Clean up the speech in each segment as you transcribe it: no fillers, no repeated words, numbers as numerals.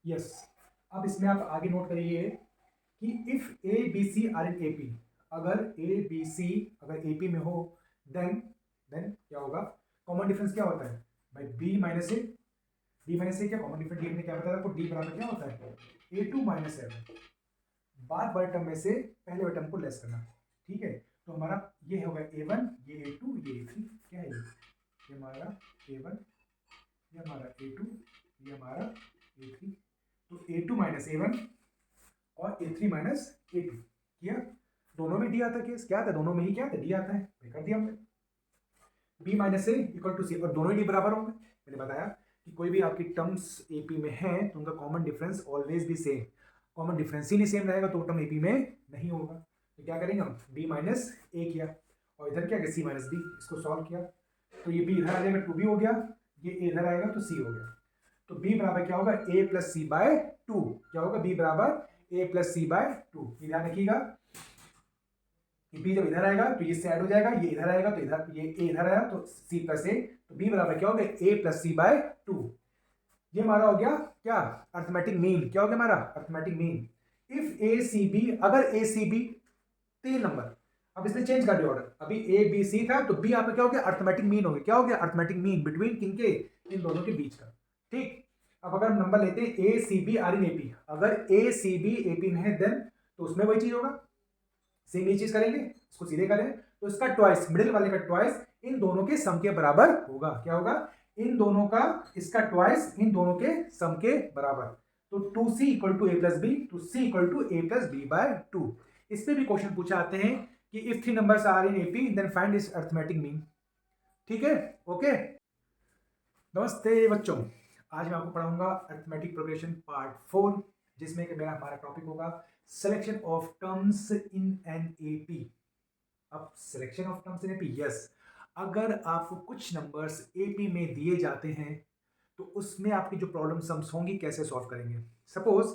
Yes. अब इसमें आप आगे नोट करिए कि if A B C are in A P, अगर ए बी सी अगर ए पी में हो, देन क्या होगा? कॉमन डिफरेंस क्या होता है भाई? बी माइनस ए। डी माइनस ए क्या कॉमन डिफरेंस? डी ने क्या बताया आपको? डी बराबर क्या होता है? ए टू माइनस ए। बाद वाले टर्म में से पहले वाले टर्म को लेस करना। ठीक है, तो हमारा ये होगा ए वन, ये ए टू, ये ए थ्री। क्या है ये हमारा ए वन, ये हमारा ए टू, ये हमारा ए थ्री। तो ए टू माइनस ए वन और ए थ्री माइनस ए टू किया। दोनों में डी आता है। केस क्या आता है? दोनों में ही क्या आता है? डी आता है। कर दिया हमने। B minus A equal to C, और दोनों ही डी बराबर होंगे। मैंने बताया कि कोई भी आपकी टर्म्स एपी में है तो उनका कॉमन डिफरेंस ऑलवेज भी सेम। कॉमन डिफरेंस ही नहीं सेम रहेगा तो टर्म एपी में नहीं होगा। तो क्या करेंगे हम? बी माइनस ए किया और इधर क्या किया? सी माइनस डी। इसको सॉल्व किया तो ये बी इधर आ जाएगा, टू बी हो गया। ये ए इधर आएगा तो सी हो गया। तो बी बराबर क्या होगा? ए प्लस सी बाय टू। क्या होगा? बी बराबर ए प्लस सी बाय टू। ध्यान रखिएगा कि बी जब इधर आएगा तो ये से ऐड हो जाएगा, ये इधर आएगा तो इधर, ये ए इधर आया तो सी प्लस ए। तो बी बराबर क्या हो गया? A plus C by two. ये हमारा हो गया क्या? Arithmetic mean. क्या हो गया हमारा? Arithmetic mean. If A C B, अगर ए सी बी 3 नंबर, अब इसने चेंज कर दिया ऑर्डर। अभी ए बी सी था तो बी आपका क्या हो गया? अर्थमेटिक मीन हो गया। क्या हो गया? अर्थमेटिक मीन बिटवीन किनके? इन दोनों के बीच का। ठीक। अब अगर हम नंबर लेते हैं A C B are in AP, अगर ए सी बी एपी में है देन तो उसमें वही चीज होगा, सेम ये चीज करेंगे। इसको सीधे करें तो इसका ट्वाइस, मिडिल वाले का ट्वाइस इन दोनों के सम के बराबर होगा। क्या होगा? इन दोनों का, इसका ट्वाइस इन दोनों के सम के बराबर। तो 2c equal to A plus B, two C equal to A plus B by two. इस पे भी क्वेश्चन पूछा आते हैं कि if 3 numbers are in AP then find its arithmetic mean. ठीक है, ओके। नमस्ते बच्चों, आज मैं आपको पढ़ाऊंगा अरिथमेटिक प्रोग्रेशन पार्ट 4, जिसमें कि मेरा हमारा टॉपिक होगा selection of terms in an AP. अब selection of terms in AP, yes, अगर आपको कुछ नंबर्स एपी में दिए जाते हैं तो उसमें आपकी जो प्रॉब्लम सम्स होंगी कैसे सॉल्व करेंगे। सपोज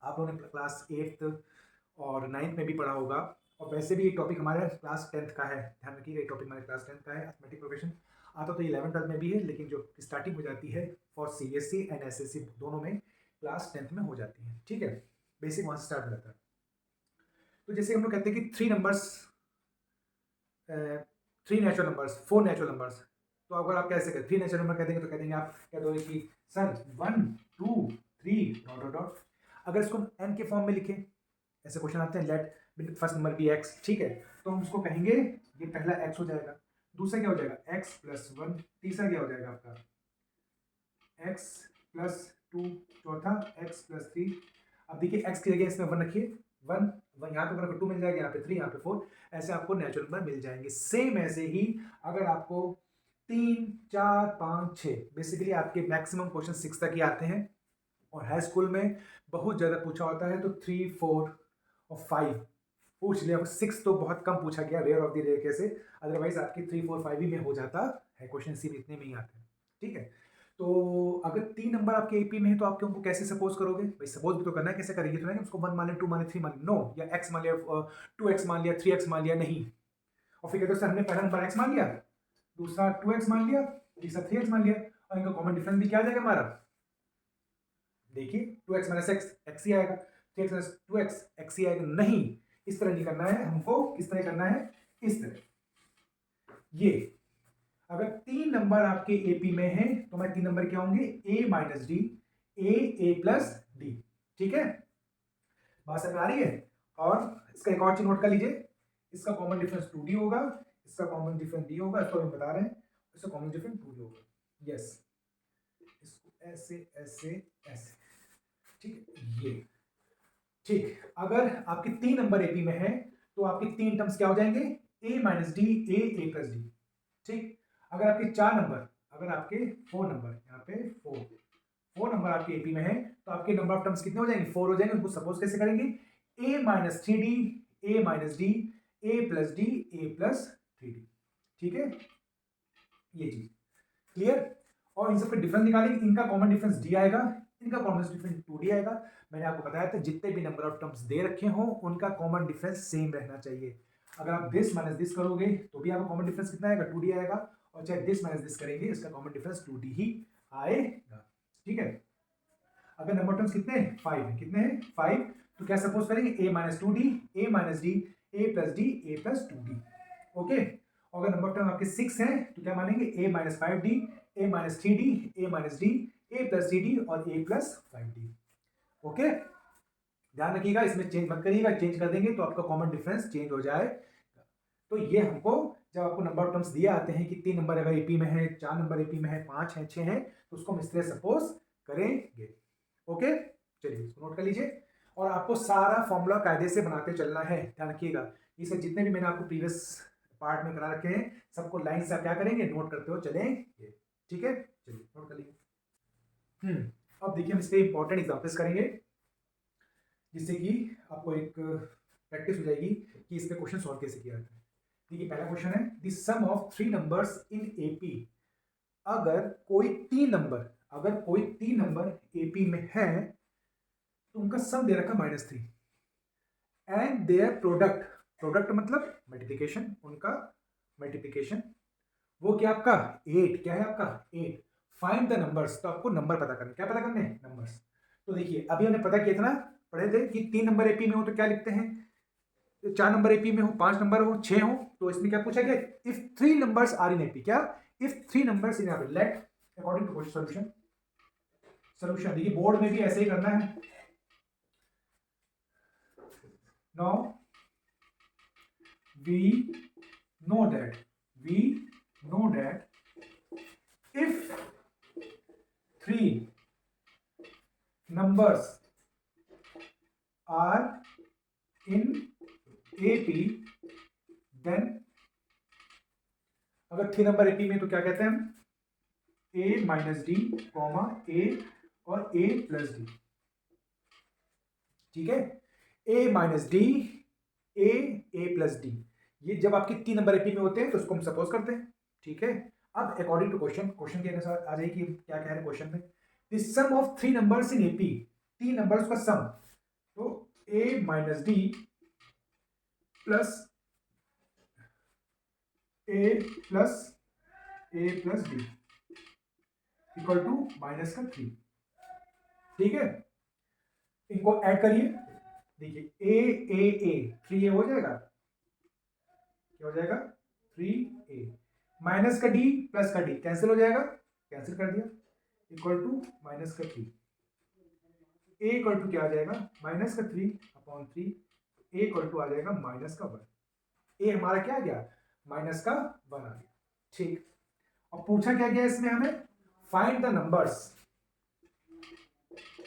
आप लोगों ने क्लास 8th और 9th में भी पढ़ा होगा, और वैसे भी ये टॉपिक हमारे क्लास 10th का है। ध्यान रखिएगा, ये टॉपिक हमारे क्लास 10th का है। अरिथमेटिक प्रोग्रेशन आता तो 11th 12th में भी है, लेकिन जो स्टार्टिंग हो जाती है फॉर सीबीएसई एंड एसएससी दोनों में क्लास 10th में हो जाती है। ठीक है, बेसिक वहाँ से स्टार्ट हो जाता है। तो जैसे हम लोग कहते हैं कि 3 numbers, 3 natural numbers, 4 natural numbers. तो अगर आप कैसे कहें 3 नेचुरल नंबर कह देंगे तो कह देंगे आप क्या दोगे कि सर 1 2 3 डॉट डॉट डॉट। अगर इसको एन के फॉर्म में लिखें, ऐसे क्वेश्चन आते हैं, let first number be X. ठीक है, तो हम उसको कहेंगे ये पहला एक्स हो जाएगा, दूसरा क्या हो जाएगा? एक्स प्लस 1, तीसरा क्या हो जाएगा आपका? एक्स प्लस 2, चौथा एक्स प्लस 3। अब देखिए एक्स की जगह इसमें 1 रखिए, 1 1 यहाँ पे 2 मिल जाएगा, यहाँ पे 3, यहाँ पे 4, ऐसे आपको नेचुरल नंबर मिल जाएंगे। सेम ऐसे ही अगर आपको 3 4 5 6, बेसिकली आपके मैक्सिमम क्वेश्चन 6 तक ही आते हैं, और हाई स्कूल में बहुत ज़्यादा पूछा होता है तो 3 4 और 5 पूछ लिया। 6 तो बहुत कम पूछा गया, रेयर ऑफ द रेयर कैसे, अदरवाइज आपकी 3 4 5 ही में हो जाता है क्वेश्चन, सिर्फ इतने में ही आते हैं। ठीक है, तो अगर 3 नंबर आपके एपी में है तो आप उनको कैसे सपोज करोगे भाई? सपोज भी तो करना है, कैसे करेंगे? तो नहीं उसको 1 मान लिया, 2 मान लिया, 3 मान लिया, नो, या x मान लिया, 2x मान लिया, 3x मान लिया, नहीं। और फिर कहते हो सर हमने पहला नंबर x मान लिया, दूसरा 2x मान लिया, तीसरा 3x मान लिया, और इनका कॉमन डिफरेंस भी क्या आ जाएगा हमारा? देखिए 2x माइनस एक्स, एक्स ही आएगा, 3x माइनस 2x, एक्स ही आएगा। नहीं, इस तरह नहीं करना है हमको। किस तरह करना है? इस तरह। ये अगर 3 नंबर आपके एपी में है तो मैं 3 नंबर क्या होंगे? a minus D, A plus D. ठीक है, बात समझ आ रही है? और इसका एक और चीज नोट कर लीजिए, इसका कॉमन डिफरेंस 2d होगा, इसका कॉमन डिफरेंस d होगा, इसको हम बता रहे हैं, इसका कॉमन डिफरेंस 2d होगा। यस, इसको ऐसे ऐसे ऐसे। ठीक है, ये ठीक। अगर आपके 3 नंबर एपी में है तो आपके 3 टर्म्स क्या हो जाएंगे? a minus D, A plus D. ठीक, अगर आपके 4 नंबर, अगर आपके 4 नंबर, यहाँ पे 4 नंबर आपके एपी में है तो आपके नंबर ऑफ टर्म्स कितने हो जाएंगे? 4 हो जाएंगे। उनको सपोज कैसे करेंगे? a minus 3d, a minus D, A plus D, A plus 3d। ठीक है, ये चीज क्लियर। और इन सबके डिफरेंस निकालेंगे, इनका कॉमन डिफरेंस डी आएगा, इनका कॉमन डिफरेंस 2d आएगा। मैंने आपको बताया था जितने भी नंबर ऑफ टर्म्स दे रखे हो उनका कॉमन डिफरेंस सेम रहना चाहिए। अगर आप दिस माइनस दिस करोगे तो भी आपका कॉमन डिफरेंस कितना आएगा? 2d आएगा, और चाहे दिस माइनस दिस करेंगे इसका कॉमन डिफरेंस 2d ही आएगा। ठीक है, अगर नंबर टर्म्स कितने हैं 5 है, कितने हैं 5, तो क्या सपोज करेंगे a minus 2d, a minus D, a plus D, a plus 2d। Okay, अगर नंबर टर्म आपके 6 हैं तो क्या मानेंगे a minus 5d, a minus 3d, a minus D, a plus 3d और a प्लस 5d। ओके, ध्यान रखिएगा, इसमें चेंज मत करिएगा, चेंज कर देंगे तो आपका कॉमन डिफरेंस चेंज हो जाए। तो ये हमको जब आपको नंबर टर्म्स दिए आते हैं कि 3 नंबर अगर एपी में है, 4 नंबर एपी में है, 5 है, 6 है, तो उसको हम इस तरह सपोज करेंगे। ओके, चलिए इसको नोट कर लीजिए और आपको सारा फॉर्मूला कायदे से बनाते चलना है। ध्यान रखिएगा, इसे जितने भी मैंने आपको प्रीवियस पार्ट में करा रखे हैं सबको लाइन से आप क्या करेंगे, नोट करते हो चलेंगे। ठीक है, चलिए नोट कर लीजिए। अब देखिए हम इस पे इंपॉर्टेंट एग्जांपल्स करेंगे जिससे कि आपको एक प्रैक्टिस हो जाएगी कि इस पे क्वेश्चन सॉल्व कैसे किया जाता है। देखिए पहला क्वेश्चन है, the sum of 3 numbers in AP. अगर कोई 3 नंबर एपी में है तो उनका सम दे रखा -3 एंड देयर प्रोडक्ट मतलब मल्टीप्लिकेशन, उनका मल्टीप्लिकेशन वो क्या आपका 8, क्या है आपका 8। फाइंड द नंबर्स, तो आपको नंबर पता करना, क्या पता करने हैं नंबर्स। तो देखिए अभी हमने पता किया था ना, पढ़े थे कि 3 नंबर एपी में हो तो क्या लिखते हैं, 4 नंबर एपी में हो, 5 नंबर हो, 6 हो, तो इसमें क्या पूछा गया, if 3 numbers are in AP, क्या if 3 numbers in AP, let according to solution. Solution देखिए बोर्ड में भी ऐसे ही करना है। Now we know that if 3 numbers are in AP, then अगर 3 नंबर AP में तो क्या कहते हैं हम, a minus D comma a और a प्लस डी। ठीक है, a minus D, a plus D, ये जब आपके 3 नंबर एपी में होते हैं तो उसको हम सपोज करते हैं। ठीक है, अब अकॉर्डिंग टू क्वेश्चन के अनुसार आ जाएगी क्या कह रहे हैं क्वेश्चन में, the sum of 3 numbers in AP, 3 numbers का सम, तो a minus D plus a plus D equal to -3। ठीक है, इनको ऐड करिए, देखिए a 3a हो जाएगा, क्या हो जाएगा 3a, माइनस का d प्लस का d कैंसिल हो जाएगा, कैंसिल कर दिया, equal to -3, a equal to क्या आ जाएगा -3/3, a इक्वल टू आ जाएगा -1, a हमारा क्या आ गया -1 आ गया। ठीक, और पूछा क्या गया इसमें हमें, फाइंड द नंबर्स,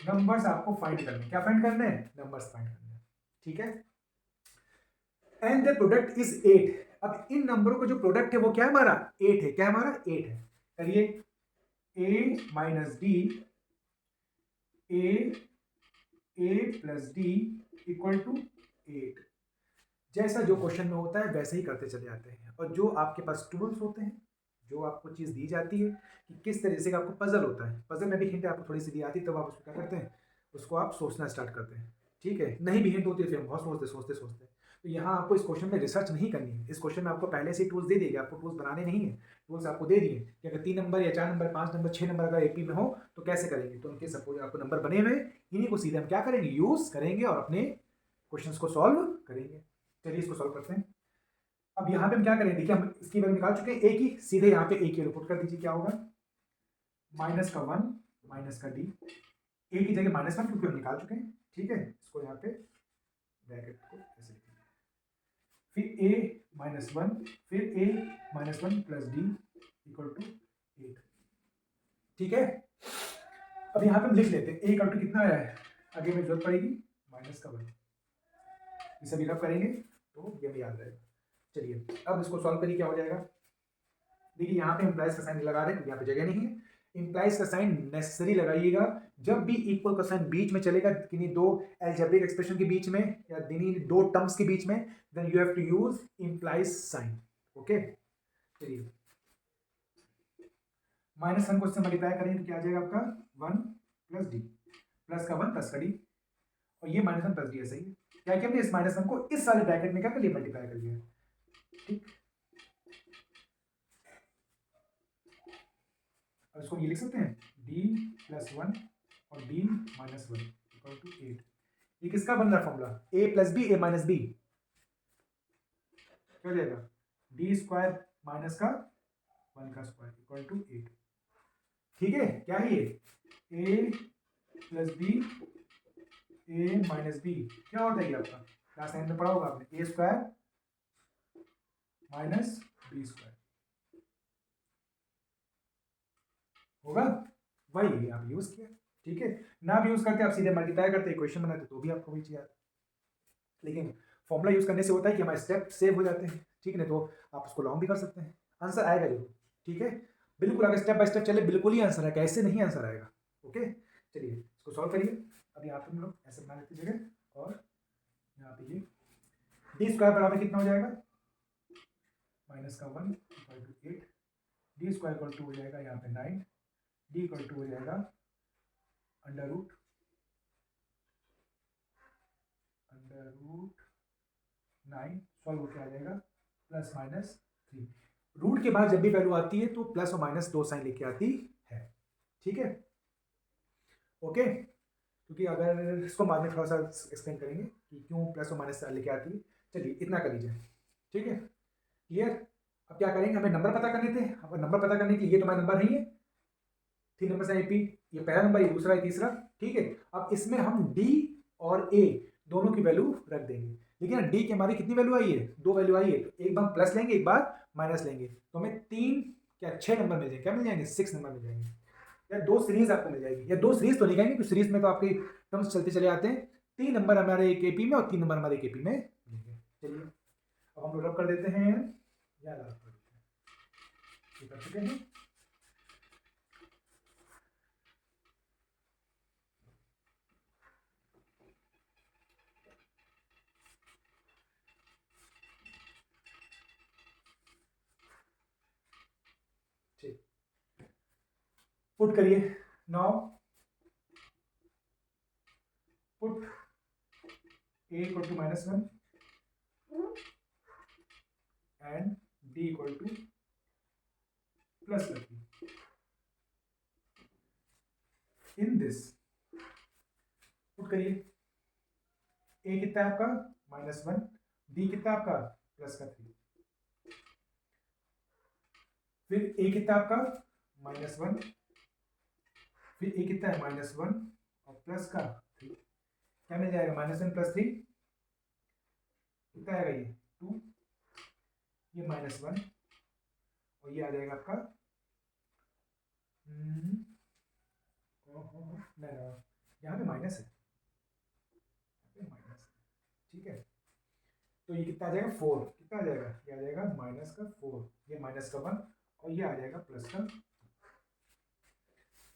नंबर्स आपको फाइंड करने, क्या फाइंड करने हैं, नंबर्स फाइंड करने। ठीक है, एंड द प्रोडक्ट इज 8। अब इन नंबरों का जो प्रोडक्ट है वो क्या है हमारा 8 है, क्या हमारा 8 है। करिए a minus D, a plus D equal to 8। जैसा जो क्वेश्चन में होता है वैसे ही करते चले जाते हैं, और जो आपके पास टूल्स होते हैं, जो आपको चीज़ दी जाती है कि किस तरह से आपको पजल होता है, पजल में भी हिंट आपको थोड़ी सी दी आती है, तब आप उसको क्या करते हैं, उसको आप सोचना स्टार्ट करते हैं। ठीक है, नहीं भी हिंट होती है फिर हम बहुत सोचते। तो यहाँ आपको इस क्वेश्चन में रिसर्च नहीं करनी है, इस क्वेश्चन में आपको पहले से टूल्स दे दिए, आपको टूल्स बनाने नहीं है, टूल्स आपको दे दिए कि अगर 3 नंबर या 4 नंबर, 5 नंबर, 6 नंबर अगर एपी में हो तो कैसे करेंगे, तो उनके सपोज आपको नंबर बने हुए, इन्हीं को सीधे हम क्या करेंगे, यूज करेंगे और अपने क्वेश्चन को सॉल्व करेंगे। चलिए इसको सॉल्व करते हैं। अब यहाँ पे हम क्या करें, देखिए हम इसकी वैल्यू निकाल चुके हैं a की, सीधे यहाँ पे a की रिपोर्ट कर दीजिए, क्या होगा -1 माइनस का d, a की जगह -1 क्योंकि हम निकाल चुके हैं। ठीक है, इसको यहाँ पे ब्रैकेट को ऐसे लिखेंगे, फिर a-1, फिर a-1 plus D equal to 8। ठीक है, अब यहाँ पे हम लिख लेते हैं a इक्वल टू कितना आया है, आगे में जरूरत पड़ेगी -1, इसे भी रब करेंगे तो ये भी याद रहेगा। चलिए अब इसको सॉल्व करिए, क्या हो जाएगा, देखिए यहाँ पे इंप्लाइज का साइन लगा रहे हैं क्योंकि यहाँ पे जगह नहीं है, इंप्लाइज का साइन नेसेसरी लगाइएगा जब भी इक्वल का साइन बीच में चलेगा, किन्हीं दो अलजेब्रिक एक्सप्रेशन के बीच में या किन्हीं दो टर्म्स के बीच में, then you have to use implies sign. Okay, चलिए -1 को इससे मल्टीप्लाई करेंगे तो क्या आ जाएगा आपका 1 प्लस डी, प्लस का 1 प्लस का डी, और ये -1 प्लस डी ऐसे ही क्या कि हमने इस -1 को इस सारे ब्रैकेट में क्या कर लिया, मल्टीप्लाई कर लिया। ठीक, अब इसको ये लिख सकते हैं d + 1 और d माइनस 1 इक्वल टू 8। ये किसका बन रहा है formula? a plus B A minus B, क्या हो जाएगा? डी स्क्वायर माइनस का 1 का स्क्वायर इक्वल टू 8। ठीक है, क्या है ये? a plus B A minus B क्या होता है ये आपका? क्लास 9 में पढ़ा होगा आपने, ए स्क्वायर माइनस बी स्क्वायर होगा। वही आप यूज किया, ठीक है ना? आप यूज करते आप सीधे मल्टीप्लाई करते इक्वेशन बनाते तो भी आपको वही चाहिए, लेकिन फॉर्मूला यूज करने से होता है कि हमारे स्टेप सेव हो जाते हैं, ठीक है ना? तो आप उसको लॉन्ग भी कर सकते हैं, आंसर आएगा जरूर, ठीक है? बिल्कुल, अगर स्टेप बाय स्टेप चले बिल्कुल ही आंसर आएगा, ऐसे नहीं आंसर आएगा। ओके, चलिए इसको सॉल्व करिए। अब यहाँ पे हम लोग ऐसे बना लेते जगह, और यहाँ पे ये डी स्क्वायर बराबर कितना हो जाएगा? माइनस का 1 equal to 8, D square equal to हो जाएगा यहाँ पे 9, डी इक्वल टू हो जाएगा अंडर रूट 9, सॉल्व होकर आ जाएगा प्लस माइनस 3। रूट के बाद जब भी वैल्यू आती है तो प्लस और माइनस दो साइन लेके आती है, ठीक है? ओके, क्योंकि अगर इसको बाद में थोड़ा सा एक्सप्लेन करेंगे कि क्यों प्लस और माइनस लेके आती है। चलिए इतना कर लीजिए, ठीक है? क्लियर? अब क्या करेंगे, हमें नंबर पता करने थे। अब नंबर पता करने के लिए, ये तो हमारा नंबर नहीं है, 3 नंबर से एपी, ये पहला नंबर, ये दूसरा, ये तीसरा, ठीक है? अब इसमें हम डी और ए दोनों की वैल्यू रख देंगे, लेकिन डी की हमारी कितनी वैल्यू आई है? 2 वैल्यू आई है, तो एक बार प्लस लेंगे, एक बार माइनस लेंगे, तो हमें 3 क्या 6 नंबर मिल जाएंगे। क्या मिल जाएंगे? 6 नंबर मिल जाएंगे, या 2 सीरीज आपको मिल जाएगी, या 2 सीरीज तो नहीं कहेंगे क्योंकि सीरीज में तो आपके टर्म्स चलते चले आते हैं। 3 नंबर हमारे एक एपी में और 3 नंबर हमारे एक एपी में मिलेंगे। चलिए अब हम लोग रब कर देते हैं, याद रब कर देते हैं, ये कर चुके हैं। पुट करिए, now put a equal to minus 1 and d equal to plus 3 in this. Put करिए, a कितना है आपका? -1, d कितना है आपका? +3, फिर a कितना है आपका? -1, फिर a कितना है? -1 और +3, क्या मिल जाएगा? -1 + 3 कितना आएगा? ये 2, ये -1 और ये आ जाएगा आपका यहाँ पे माइनस है, ठीक है? तो ये कितना आ जाएगा? 4, कितना आ जाएगा? ये आ जाएगा -4, ये -1 और ये आ जाएगा +,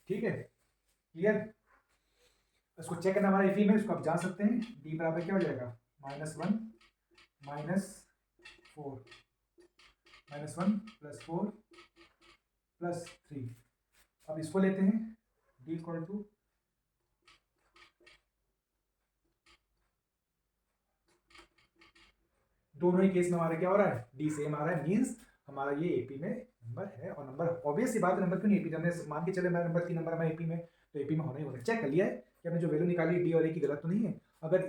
ठीक है? क्लियर? इसको चेक करना हमारा एफी में, इसको आप जान सकते हैं। d बराबर क्या हो जाएगा? -1 -4 -1 +4 +3। अब इसको लेते हैं, d इक्वल टू दोनों ही केस में हमारा क्या हो रहा है? d सेम आ रहा है, मींस हमारा ये एपी में नंबर है। और नंबर ऑब्वियस सी बात है, नंबर क्यों नहीं एपी? जब मैं मान के चले मेरा नंबर 3 नंबर है एपी में, तो एपी में होना ही होना। चेक कर लिया है कि हमने जो वैल्यू निकाली डी और ए की गलत तो नहीं है। अगर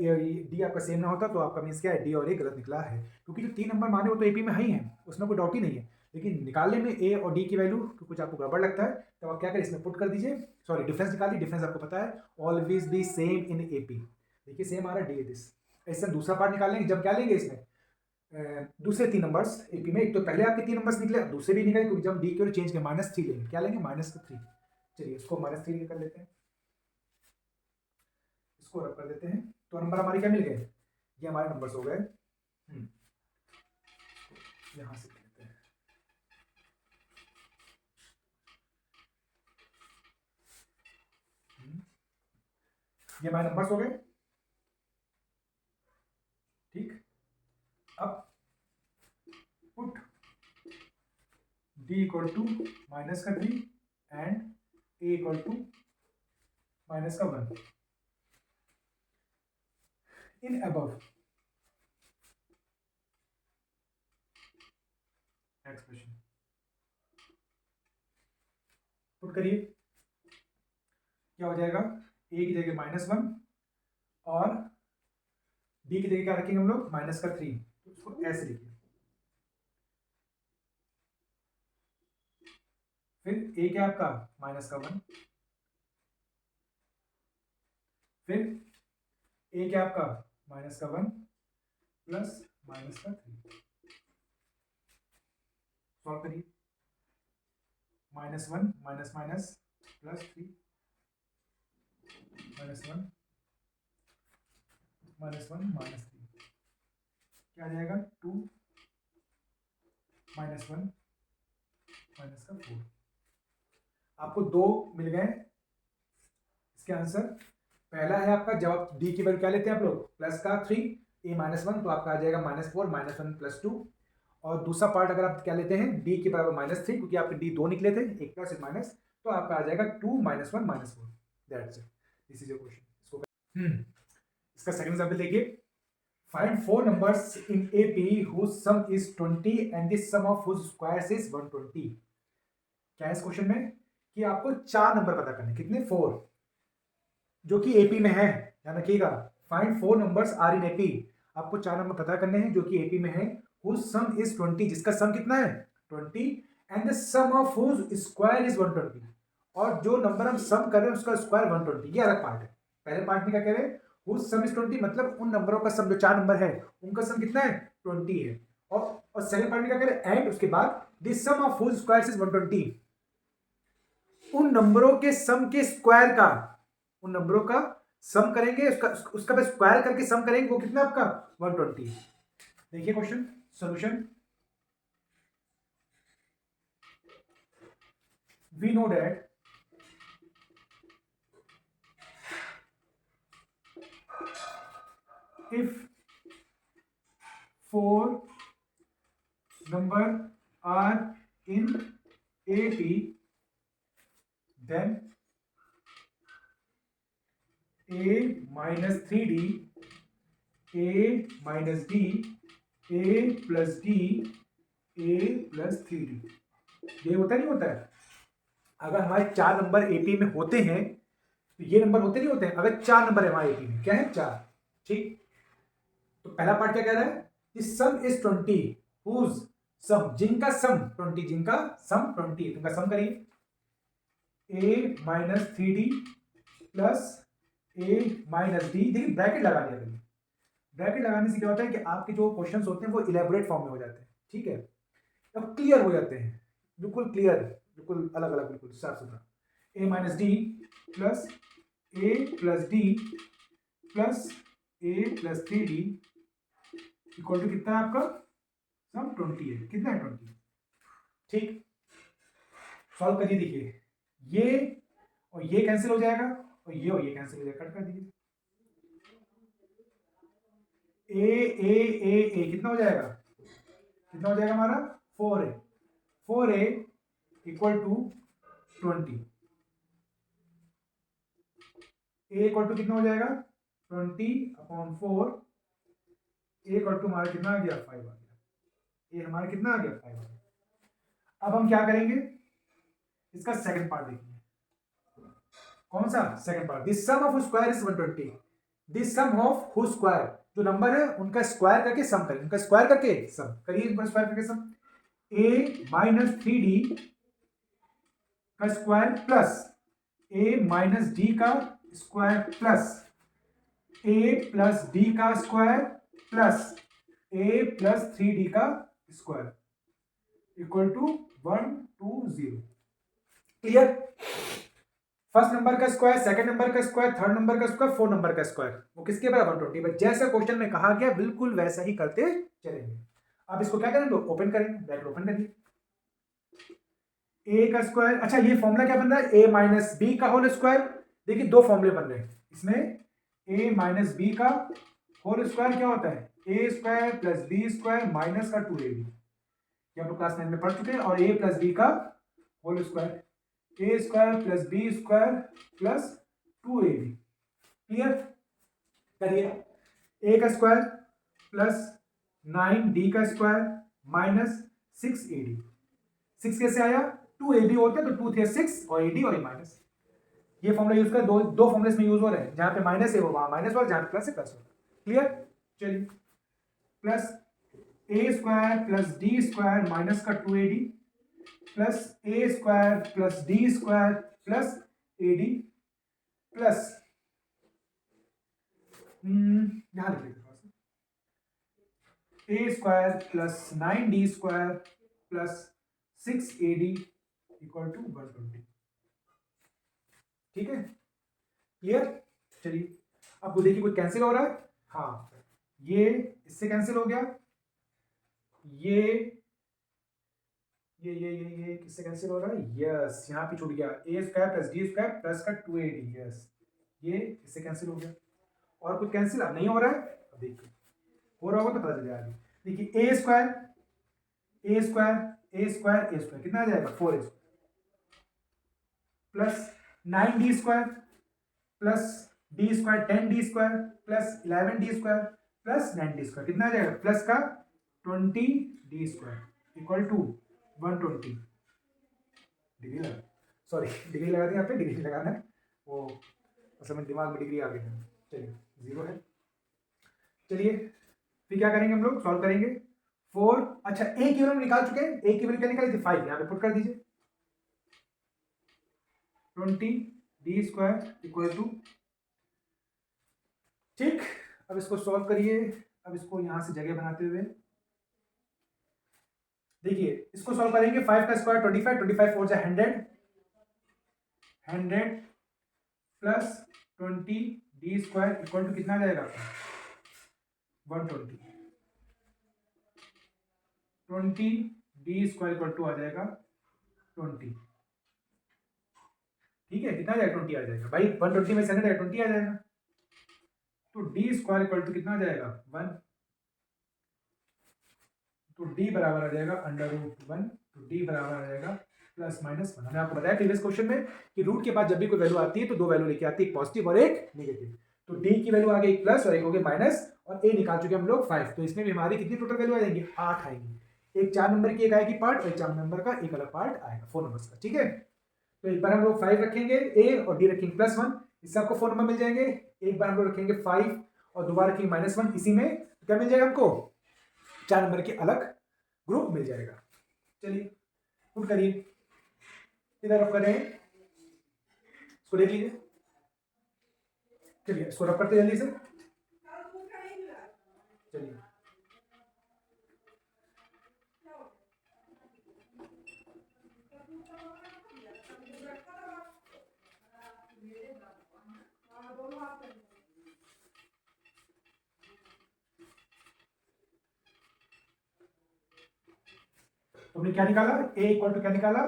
डी आपका सेम ना होता तो आपका मीन्स क्या है? डी और ए गलत निकला है, क्योंकि जो 3 नंबर माने वो तो एपी में ही है, उसमें कोई डाउट ही नहीं है। लेकिन निकालने में ए और डी की वैल्यू कुछ आपको गड़बड़ लगता है, तो आप क्या करें? इसमें पुट कर दीजिए, सॉरी डिफरेंस निकालिए। डिफरेंस आपको पता है always be same in AP. देखिए सेम आ रहा है डी दिस। ऐसे दूसरा पार्ट निकालेंगे, जब क्या लेंगे इसमें दूसरे 3 नंबर्स एपी में। एक तो पहले आपके 3 नंबर्स निकले, अब दूसरे भी निकले, क्योंकि जब डी की चेंज के -3 लेंगे। क्या लेंगे? -3। चलिए इसको -3 कर लेते हैं, इसको रब कर देते हैं, तो नंबर हमारे क्या मिल गए? ये हमारे नंबर्स हो गए। यहां से लेते हैं, ये हमारे नंबर्स हो गए, ठीक? अब put d equal to -3 and a equal to -1 in above expression. Put करिए, क्या हो जाएगा? ए की जगह -1 और बी की जगह क्या रखेंगे हम लोग -3, तो इसको ऐसे लिखिए। फिर ए क्या आपका -1, फिर ए क्या आपका -1 प्लस -3, सॉल्व करिए। -1 माइनस माइनस +3 -1 -3 क्या आ जाएगा 2 -1 -4। आपको 2 मिल गए इसके आंसर। पहला है आपका, जब आप डी की वैल्यू क्या लेते हैं आप लोग प्लस का 3, ए -1 तो आपका आ जाएगा -4 -1 +2। और दूसरा पार्ट अगर आप क्या लेते हैं डी के बराबर -3, क्योंकि आपके डी 2 निकले थे, एक प्लस एक माइनस, तो आपका आ जाएगा 2 -1 -4। That's it, this is your question. इसका सेकंड एग्जांपल देखिए। Find 4 numbers in AP whose sum is 20 and the sum of whose squares is 120। क्या है इस क्वेश्चन में कि आपको 4 नंबर पता करने, कितने 4, जो कि एपी में है। ध्यान रखिएगा, find 4 numbers are in AP, आपको 4 नंबर पता करने हैं जो कि एपी में है। whose sum is 20, जिसका सम कितना है 20, and the sum of whose square is 120, और जो नंबर हम सम कर रहे हैं उसका स्क्वायर 120। ये अलग पार्ट है। पहले पार्ट में क्या कह रहे हैं whose sum is 20, मतलब उन नंबरों का सम, जो 4 नंबर है उनका सम कितना है 20 है। और सेकंड पार्ट में क्या कह रहे हैं एंड उसके बाद the sum of whose squares is 120, उन नंबरों के सम के स्क्वायर का, उन नंबरों का सम करेंगे, उसका बस स्क्वायर करके सम करेंगे, वो कितना आपका 120। देखिए question solution. We know that if 4 number are in AP, then A minus 3D, A minus D, A plus D, A plus 3D। ये होता नहीं होता है? अगर हमारे 4 नंबर एपी में होते हैं तो ये नंबर होते नहीं होते हैं। अगर 4 नंबर है हमारे एपी में, क्या है 4, ठीक। तो पहला पार्ट क्या कह रहा है कि सम इज 20, हुज सम, जिनका सम 20, जिनका सम 20, तुमका सम करिए। a minus 3d plus a minus D. देखिए ब्रैकेट लगा दिया करिए। ब्रैकेट लगाने से क्या होता है कि आपके जो क्वेश्चंस होते हैं वो इलेबोरेट फॉर्म में हो जाते हैं, ठीक है, अब क्लियर हो जाते हैं, बिल्कुल क्लियर, बिल्कुल अलग अलग, बिल्कुल साफ सुथरा। a minus D plus a plus D plus a plus 3d equal to कितना है आपका सम 20 है। कितना है 20, ठीक। सॉल्व करिए। देखिए ये और ये कैंसिल हो जाएगा और ये कैंसिल हो जाएगा, कट कर दीजिए। ए कितना हो जाएगा, कितना हो जाएगा हमारा 4a, 4a equal to 20, a equal to कितना हो जाएगा 20/4, a इक्वल टू हमारा कितना आ गया 5 आ गया, ये हमारा कितना आ गया 5 आ गया। अब हम क्या करेंगे, इसका सेकंड पार्ट देखेंगे। कौन सा second part, this sum of square is 120, this sum of who square, जो नंबर है उनका स्क्वायर करके सम करें, उनका स्क्वायर करके सम करिए, उनका स्क्वायर करके सम। a माइनस 3d का square plus a minus D का square plus a plus D का square plus a plus 3d का square equal to 120। Clear. First number का स्क्वायर, सेकंड नंबर का स्क्वायर, थर्ड नंबर का square, fourth number का square, वो किसके बराबर 120। जैसा क्वेश्चन में कहा गया बिल्कुल वैसा ही करते चलेंगे। अब इसको क्या करेंगे, ओपन करेंगे, ब्रैकेट ओपन करिए। ए का स्क्वायर, अच्छा ये फॉर्मूला क्या बन रहा है, ए माइनस बी का होल स्क्वायर। देखिए दो फॉर्मूले बन रहे हैं इसमें, ए माइनस बी का होल स्क्वायर क्या होता है A square plus B square minus का 2ab, ये आप लोग क्लास 9 में पढ़ चुके हैं। और ए प्लस बी का whole square, A square plus B square plus 2ab। Clear. करिए, ए का स्क्वायर प्लस 9d का स्क्वायर माइनस 6ad। 6 कैसे आया, 2ab होता है तो 2 3 6 और ad और a माइनस। ये फॉर्मूला यूज कर, दो दो फॉर्मुले में यूज हो रहे हैं, जहां पे माइनस है वो वहां माइनस हो, जहां पे प्लस है प्लस हो। क्लियर? चलिए, plus A square plus D square minus का 2ad plus A square plus D square plus ad plus यहां लिख लेते A square plus 9d square plus 6ad equal to 120। ठीक है, क्लियर? चलिए, अब देखिए कुछ कैंसिल हो रहा है। हाँ, ये इससे कैंसिल हो गया, ये किससे कैंसिल हो रहा है? यस, यहाँ पे छूट गया A square plus D square plus का 2ad। यस, ये इससे कैंसिल हो गया। और कुछ कैंसिल अब नहीं हो रहा है, अब देखिए हो रहा होगा तो पता चल जाएगा। देखिए A square A square A square A square कितना आ जाएगा? 4a plus 9d square plus D square 10d square plus 11d square plus 9d square कितना आ जाएगा? प्लस का 20d square equal to 120 degree लगा, सॉरी डिग्री लगा दें, यहाँ पे डिग्री लगाना है, वो असल में दिमाग में डिग्री आ गई है। चलिए 0 है। चलिए फिर क्या करेंगे हम लोग? सॉल्व करेंगे 4। अच्छा, ए की वैल्यू निकाल चुके हैं, ए की वैल्यू क्या निकाली थी? 5, यहाँ पे पुट कर दीजिए 20d स्क्वायर इक्वल टू, ठीक। अब इसको सॉल्व करिए। अब इसको यहां से जगह बनाते हुए देखिए, इसको सॉल्व करेंगे 5 का स्क्वायर 25, 25 4 जा 100 plus 20d square equal to कितना आ जाएगा? 120। 20d स्क्वायर इक्वल टू आ जाएगा 20। ठीक है, कितना आ जाएगा? 20 आ जाएगा भाई, 120 में से 100 है 20 आ जाएगा। तो d स्क्वायर इक्वल टू कितना आ जाएगा? 1। तो d बराबर आ जाएगा √1, तो d बराबर आ जाएगा प्लस माइनस 1। हमने आपको बताया प्रीवियस क्वेश्चन में कि रूट के बाद जब भी कोई वैल्यू आती है तो दो वैल्यू लेके आती है, एक पॉजिटिव और एक नेगेटिव। तो d की वैल्यू आ गई प्लस और एक हो गई माइनस, और a निकाल चुके हम लोग 5। तो इसमें भी हमारी कितनी टोटल वैल्यू आ जाएंगी? 8 आएगी। एक 4 नंबर की एक आएगी पार्ट, और एक 4 नंबर का एक अलग पार्ट आएगा 4 नंबर का। ठीक है, तो एक बार हम लोग 5 रखेंगे a और d रखेंगे +1, इससे आपको 4 नंबर मिल जाएंगे। एक बार हम लोग रखेंगे 5 और दोबारा रखेंगे -1, इसी में क्या मिल जाएगा हमको? 4 नंबर के अलग ग्रुप मिल जाएगा। चलिए पुट करिए, इधर रफ करें, इसको देख लीजिए। चलिए इसको रफ करते जल्दी से। चलिए तुमने क्या निकाला? a इक्वल टू क्या निकाला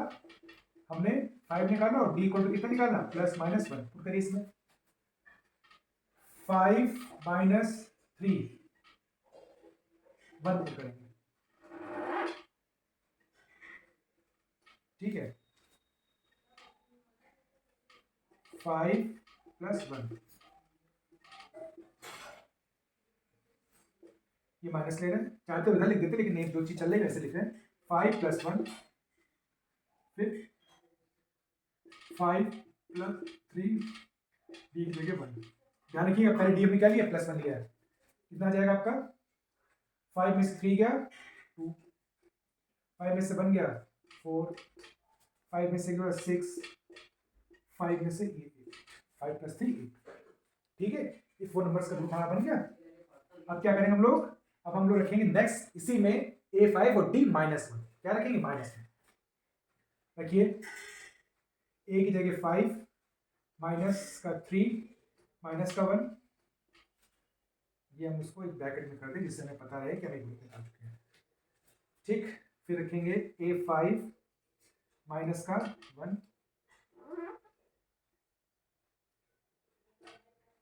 हमने? 5 निकाला। और d इक्वल टू कितना निकाला? +-1। पुट करिए इसमें 5 - 3 1 पुट करेंगे। ठीक है, 5 + 1, ये माइनस ले रहे हैं, चाहते तो इधर लिख देते लेकिन नहीं, दो चीज चल रही है वैसे लिख रहे हैं। 5 + 1 फिर 5 + 3 d की जगह 1। ध्यान रखिएगा पहले d हमने क्या लिया? +1 लिया है। कितना आ जाएगा आपका? 5 में से 3 गया 2, 5 में से 1 गया 4, 5 में से गया 6, 5 में से 8, 5 + 3 8। ठीक है, ये 4 नंबर्स का ग्रुप हमारा बन गया। अब क्या करेंगे हम लोग? अब हम लोग रखेंगे नेक्स्ट इसी में a5 और d -1। क्या रखेंगे? -1 रखिए। a की जगह 5 -3 -1, ये हम इसको एक ब्रैकेट में कर दें जिससे हमें पता रहे कि हम एक ग्रुप निकाल चुके हैं। ठीक, फिर रखेंगे a5 -1,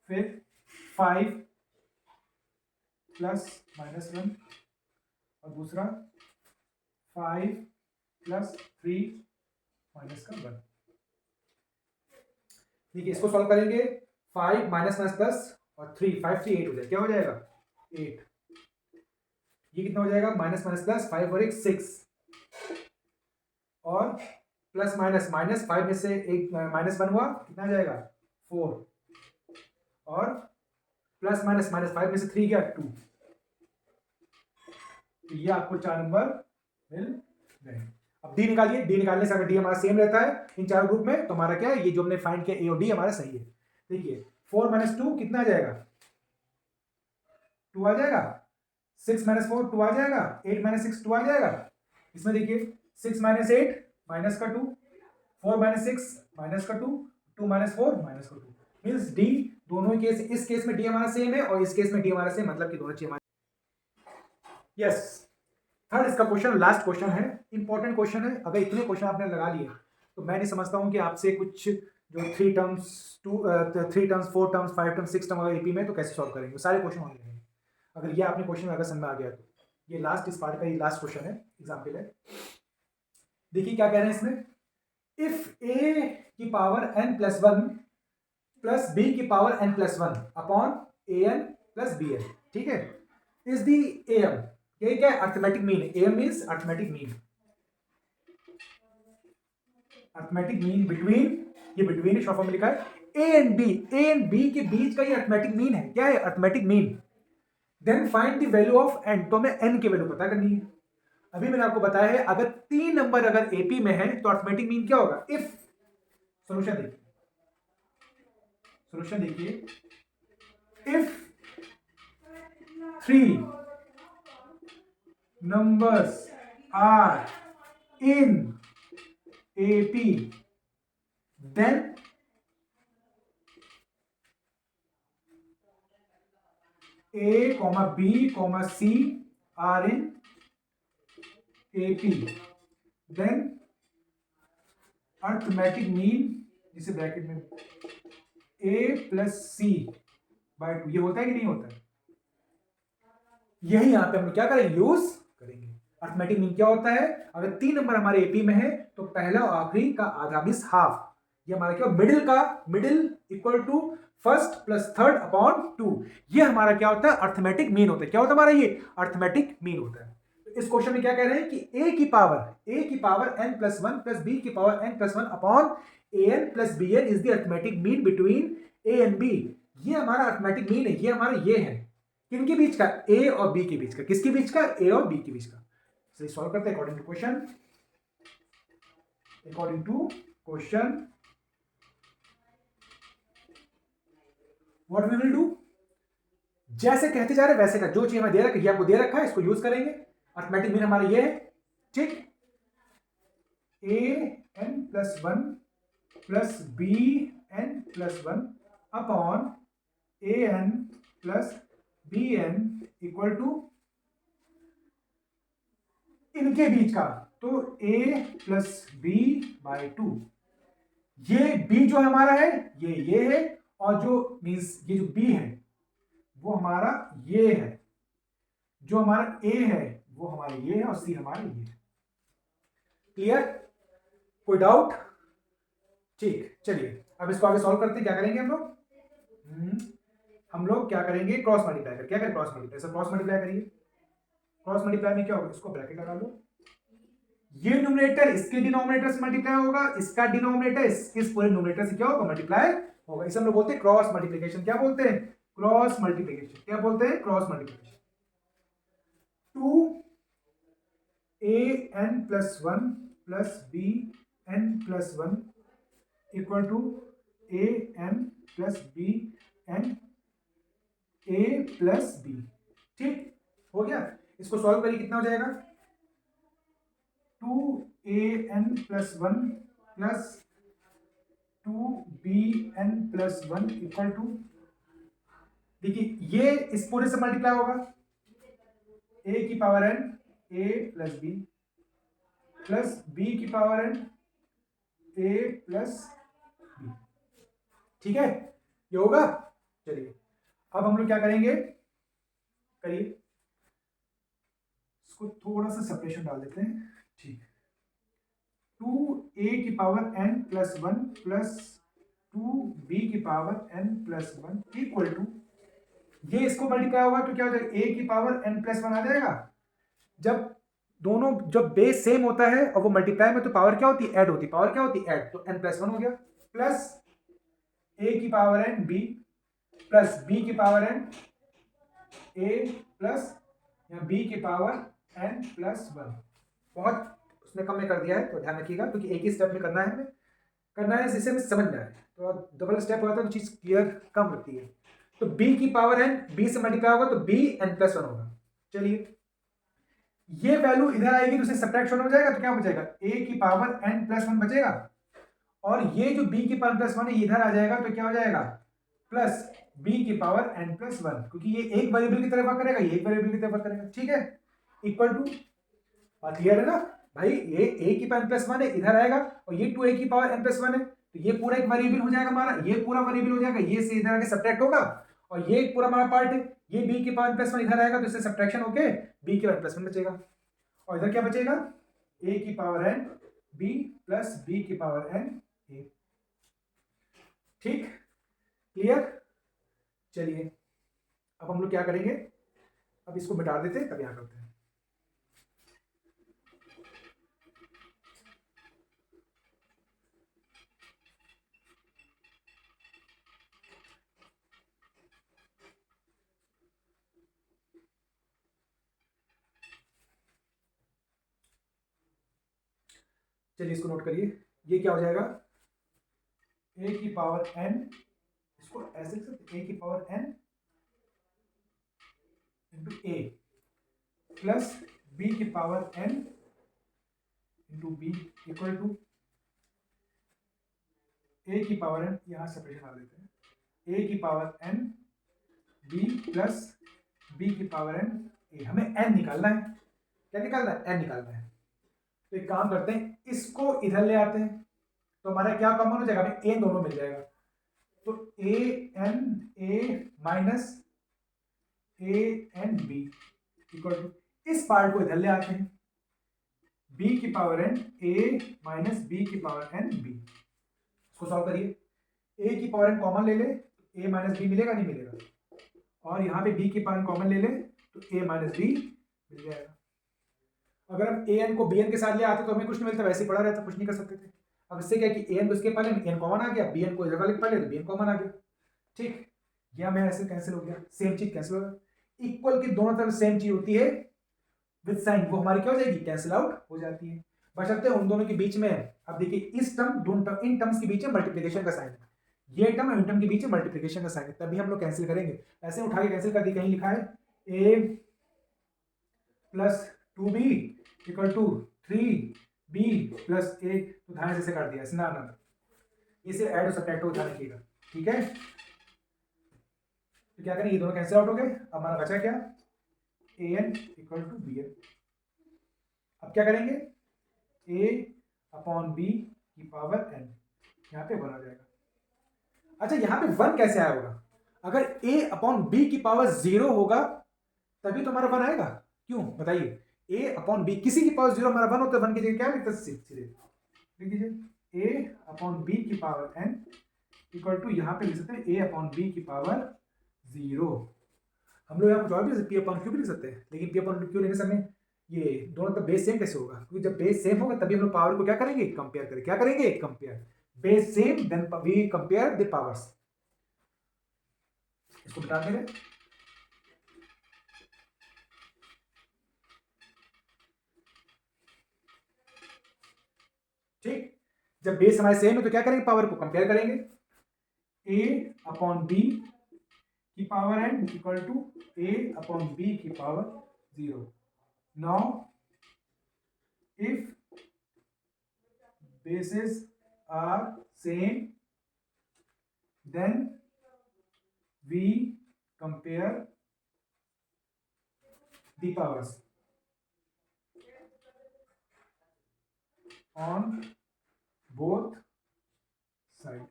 फिर 5 + -1, और दूसरा 5 + 3 -1। देखिए इसको सॉल्व करेंगे। 5 -10 और 3 5 3 8 हो जाएगा। क्या हो जाएगा? 8। ये कितना हो जाएगा? -++, 5 और 1 6, और प्लस माइनस माइनस, 5 में से एक -1 हुआ, कितना आ जाएगा 4, और प्लस माइनस माइनस 5 में से 3 गया 2। तो ये आपको 4 नंबर मिल गए। अब डी निकालिए, डी निकालने से अगर डी हमारा सेम रहता है इन चारों ग्रुप में तो हमारा क्या है, ये जो हमने फाइंड किया ए और डी हमारा सही है। देखिए 4 - 2 कितना आ जाएगा, 2 आ जाएगा। 6 - 4 2 आ जाएगा। 8 - 6 2 आ जाएगा। इसमें देखिए 6 - 8 माइनस का 2, 4 - 6 माइनस का 2, 2 - 4 माइनस का 2, मीन्स डी दोनों केस, इस केस में डी हमारा सेम है और इस केस में डी हमारा सेम, मतलब कि दोनों चीज हमारी। यस, थर्ड इसका क्वेश्चन, लास्ट क्वेश्चन है, इंपॉर्टेंट क्वेश्चन है। अगर इतने क्वेश्चन आपने लगा लिए तो मैं नहीं समझता हूं कि आपसे कुछ जो 3 terms 3 terms 4 terms 5 terms 6 term अगर एपी में तो कैसे सॉल्व करेंगे, सारे क्वेश्चन होंगे। अगर ये आपने क्वेश्चन अगर समझ में आ गया तो ये लास्ट, इस पार्ट का ये लास्ट क्वेश्चन है, एग्जाम्पल है। देखिए क्या कह रहे हैं इसमें, इफ ए की पावर n+1 प्लस बी की power n+1 upon an plus bn, ठीक है, इज दी am, ये क्या है, arithmetic mean. am means arithmetic mean, arithmetic mean between, ये बिटवीन शॉर्ट फॉर्म में लिखा है, ए एंड बी के बीच का ये अर्थमेटिक मीन है। क्या है, arithmetic mean. Then find the value of n, तो हमें n की वैल्यू पता करनी है। अभी मैंने आपको बताया है अगर 3 नंबर अगर एपी में है तो अर्थमेटिक मीन क्या होगा। इफ, सॉल्यूशन देखिए, सॉल्यूशन देखिए, if 3 numbers are in AP, then A, B, C are in AP, then arithmetic mean, जिसे ब्रैकेट में A + C/2, ये होता है कि नहीं होता है, यही यहां पे हम क्या करेंगे, यूज करेंगे। अर्थमेटिक मीन क्या होता है, अगर 3 नंबर हमारे एपी में है तो पहला और आखिरी का आधा मींस हाफ, ये हमारा क्या, मिडिल का, middle equal to first plus third upon 2, ये हमारा क्या होता है, अर्थमेटिक मीन होता है। क्या होता है हमारा, ये अर्थमेटिक मीन होता है। तो इस क्वेश्चन में क्या कह रहे हैं कि a की पावर n+1 प्लस b की power n+1 upon an plus bn is the arithmetic mean between a and b। ये हमारा अर्थमेटिक मीन है, ये हमारा ये है, किनके बीच का, ए और बी के बीच का। किसके बीच का, ए और बी के बीच का। चलिए सॉल्व करते हैं according to question. According to question what we will do, जैसे कहते जा रहे हैं वैसे का, जो चीज हमें दे रखा है, आपको दे रखा है, इसको यूज करेंगे। अर्थमेटिक मीन हमारा ये है, ठीक, an+1 plus bn+1 upon an plus bn equal to इनके बीच का, तो a प्लस b/2। ये b जो हमारा है ये है, और जो मीन्स ये जो b है वो हमारा ये है, जो हमारा a है वो हमारा ये है, और c हमारा ये है। क्लियर, कोई डाउट, ठीक। चलिए अब इसको आगे सॉल्व करते हैं। क्या करेंगे हम लोग क्या करेंगे, क्रॉस मल्टीप्लाई कर, क्या करें, क्रॉस मल्टीप्लाई। सब क्रॉस मल्टीप्लाई करिए। क्रॉस मल्टीप्लाई में क्या होगा, इसको ब्रैकेट लगा लो, ये न्यूमरेटर इसके डिनोमिनेटर से मल्टीप्लाई होगा, इसका डिनोमिनेटर इस पूरे न्यूमरेटर से क्या होगा, मल्टीप्लाई होगा। इसे हम लोग बोलते हैं क्रॉस मल्टीप्लिकेशन। क्या बोलते हैं, क्रॉस मल्टीप्लिकेशन। क्या बोलते हैं, cross multiplication. 2an+1 plus bn+1 equal to an plus bn a plus b, ठीक हो गया। इसको सॉल्व करिए, कितना हो जाएगा, 2an+1 plus 2bn+1 equal to, देखिए ये इस पूरे से मल्टीप्लाई होगा, a की power n a plus b plus b की power n a plus b, ठीक है, ये होगा। चलिए अब हम लोग क्या करेंगे, करिए, इसको थोड़ा सा सेपरेशन डाल देते हैं, ठीक। 2a की पावर n+1 प्लस 2b की पावर n+1 इक्वल टू, ये इसको मल्टीप्लाई होगा तो क्या हो जाएगा, a की पावर n+1 आ जाएगा। जब दोनों जब बेस सेम होता है और वो मल्टीप्लाई में, तो पावर क्या होती है, ऐड होती है। पावर क्या होती है, ऐड। तो n+1 हो गया, प्लस a की power n b plus b की पावर n a प्लस या b की पावर n+1। बहुत उसने कम में कर दिया है, तो ध्यान रखिएगा, क्योंकि एक ही स्टेप में करना है, हमें करना है जिससे हमें समझ में आए। तो डबल स्टेप होता है तो चीज क्लियर कम होती है। तो b की पावर n, b से मल्टीप्लाई होगा तो b n+1 होगा। चलिए, ये वैल्यू इधर आएगी तो उसे सब्ट्रैक्शन हो जाएगा, तो क्या बचेगा, a की पावर n+1 बचेगा, और ये जो b की पावर +1 है इधर आ जाएगा, तो क्या हो जाएगा, प्लस b की पावर n+1, क्योंकि ये एक वेरिएबल की तरफ वर्क करेगा, ये एक वेरिएबल की तरफ वर्क करेगा। ठीक है, इक्वल टू, बात क्लियर है ना भाई, ये a की पावर n+1 है, इधर आएगा, और ये 2a की पावर n+1 है, तो ये पूरा एक वेरिएबल हो जाएगा हमारा, ये पूरा वेरिएबल हो जाएगा, ये से इधर आके सब्ट्रैक्ट होगा, और ये एक पूरा हमारा पार्ट है, ये b की पावर n+1 इधर आएगा, तो इससे सब्ट्रैक्शन होके b की पावर n+1 बचेगा, और इधर क्या बचेगा, a की power n b plus b की पावर n a। ठीक, क्लियर। चलिए, अब हम लोग क्या करेंगे, अब इसको मिटा देते हैं, तब यहां करते हैं। चलिए, इसको नोट करिए, ये क्या हो जाएगा, a की पावर n, इसको ऐसे लिख सकते, a की power n into a plus b की power n into b equal to a की पावर n, यहां सेपरेशन आ देते हैं, a की power n b plus b की पावर n a। हमें n निकालना है, क्या निकालना है, n निकालना है। तो एक काम करते हैं, इसको इधर ले आते हैं, तो हमारा क्या कॉमन हो जाएगा, हमें a दोनों मिल जाएगा, तो a n a minus a n b equal to, इस पार्ट को इधर ले आते हैं, b की power n a minus b की पावर n b। इसको सॉल्व करिए, a की पावर n कॉमन ले ले, a माइनस b मिलेगा, नहीं मिलेगा, और यहाँ पे b की पावर कॉमन ले ले, तो a माइनस b मिल जाएगा। अगर हम a n को b n के साथ ले आते तो हमें कुछ नहीं मिलता, वैसे ही पड़ा रहता, कुछ नहीं कर सकते थे। अब इससे क्या कि a n को इसके पहले n कॉमन आ गया, b n को इधर वाले के पहले, तो b n कॉमन आ गया। ठीक, ये हमें ऐसे कैंसिल हो गया, सेम चीज कैंसिल हो गया। इक्वल की दोनों तरफ सेम चीज होती है विद साइन, वो हमारी क्या हो जाएगी, कैंसिल आउट हो जाती है, बशर्ते उन दोनों के बीच में, अब देखिए इस टर्म, दोनों टर्म, इन टर्म्स के बीच में मल्टीप्लिकेशन का साइन है, ये टर्म इन टर्म के बीच में मल्टीप्लिकेशन का साइन है, तभी हम लोग कैंसिल करेंगे। ऐसे उठा के कैंसिल कर दी, कहीं लिखा है a plus 2b equal to 3b plus a, तो ध्यान से कर दिया, ना ना इसे ऐड और सब्ट्रैक्ट हो, ध्यान रखिएगा। ठीक है, तो क्या करें, ये दोनों कैंसिल आउट हो गए, अब हमारा बचा क्या, an इक्वल टू bn। अब क्या करेंगे, a अपॉन b की पावर n, यहाँ पे 1 आ जाएगा। अच्छा, यहाँ पे 1 कैसे आया होगा, अगर a अपॉन b की पावर 0 होगा तभी तो हमारा 1 आएगा, क्यों बताइए, a अपॉन b, किसी की पावर 0 हमारा 1 होता है, 1 की जगह क्या लिखते हैं, सीधे लिख दीजिए, a अपॉन b की पावर n इक्वल टू, यहाँ पे लिख सकते हैं a अपॉन b की पावर 0। हम लोग यहाँ कुछ और भी p अपॉन q भी लिख सकते हैं, लेकिन p अपॉन q लेने समय ये दोनों का बेस सेम कैसे होगा, क्योंकि जब बेस सेम होगा तभी हम लोग पावर को क्या करेंगे, कंपेयर करेंगे, क्या करेंगे, compare, base same then we compare the powers. इसको बता देंगे, ठीक, जब बेस हमारे सेम है तो क्या करेंगे, पावर को कंपेयर करेंगे, a अपॉन b की power n equal to a upon b की power 0। Now if bases are same then we compare the powers on both side,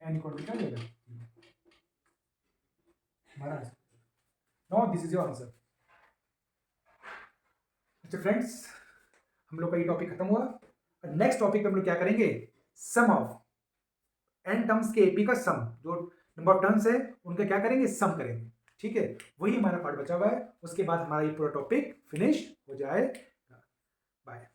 n equal to क्या देगा, हमारा। Now this is your answer. अच्छा friends, हम लोग का ये टॉपिक खत्म हुआ, और नेक्स्ट टॉपिक हम लोग क्या करेंगे, सम ऑफ एन टर्म्स के एपी का सम, जो नंबर ऑफ टर्म्स है उनका क्या करेंगे, सम करेंगे। ठीक है, वही हमारा पार्ट बचा हुआ है, उसके बाद हमारा ये पूरा टॉपिक फिनिश हो जाएगा। बाय।